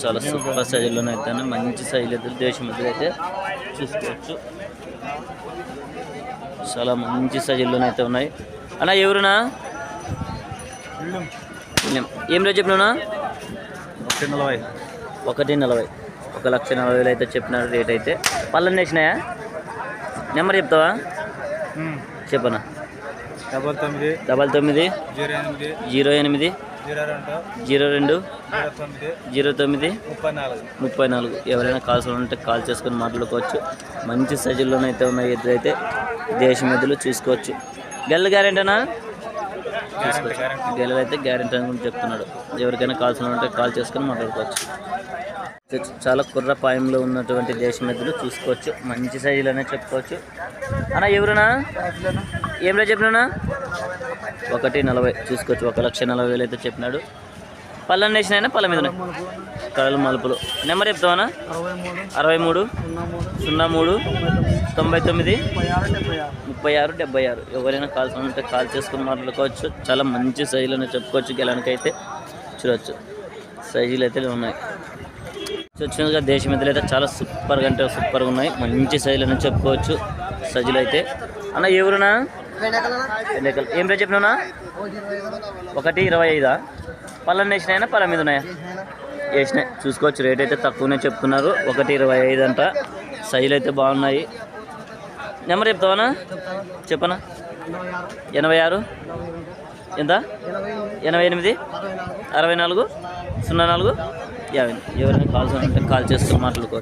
చాలా సూపర్ సైజులోనే అయితే మంచి సైజులు అయితే దేశం ఎద్దులు అయితే చూసుకోవచ్చు. చాలా మంచి సైజుల్లోనే అయితే ఉన్నాయి. అన్న ఎవరునా ఏం రేట్ చెప్పినా? 140. 140. 1,40,000 అయితే చెప్పినారు రేట్ అయితే. పళ్ళని వేసినాయా? నెంబర్ చెప్తావా? చెప్పనా? 99 08 02 09 34. ఎవరైనా కాల్స్ ఉంటే కాల్ చేసుకొని మాట్లాడుకోవచ్చు. మంచి సైజుల్లోనైతే ఉన్నాయి ఎద్దులు అయితే దేశం ఎద్దులు చూసుకోవచ్చు. గెల్ల గ్యారెంటీనా? గెలలు అయితే గ్యారెంటీ అని చెప్తున్నాడు. ఎవరికైనా కాల్స్ ఉంటే కాల్ చేసుకొని మాట్లాడుకోవచ్చు. చాలా కుర్రపాయంలో ఉన్నటువంటి దేశం ఎద్దులు చూసుకోవచ్చు. మంచి సైజులోనే చెప్పుకోవచ్చు. అన్న ఎవరునా ఏం రేట్ చెప్పినా? 140 చూసుకోవచ్చు. 1,40,000 అయితే చెప్పినాడు. పళ్ళని వేసినాయన పళ్ళ మీద కళలు మలుపులు. నెంబర్ చెప్తావా? 63 03 99 36 76. ఎవరైనా కాల్స్ ఉంటే కాల్ చేసుకుని మాట్లాడుకోవచ్చు. చాలా మంచి సైజులోనే చెప్పుకోవచ్చు. గెలానికైతే చూడవచ్చు సైజులు అయితే ఉన్నాయి. వచ్చినట్టుగా దేశం ఎద్దులు అయితే చాలా సూపర్గా అంటే సూపర్గా ఉన్నాయి. మంచి సైజులోనే చెప్పుకోవచ్చు సైజులు అయితే. అన్న ఎవరునా ఏం రేట్ చెప్పినా? 125. పళ్ళని వేసినాయనా పళ్ళ మీద ఉన్నాయా? వేసినాయి చూసుకోవచ్చు. రేట్ అయితే తక్కువనే చెప్తున్నారు. 125 అంట. సైజులు అయితే బాగున్నాయి. నెంబర్ చెప్తావా? చెప్పనా? 86 ఎంత? 88 64 04 50. ఎవరైనా కాల్స్ ఉంటే కాల్ చేసుకుని మాట్లాడుకోవచ్చు.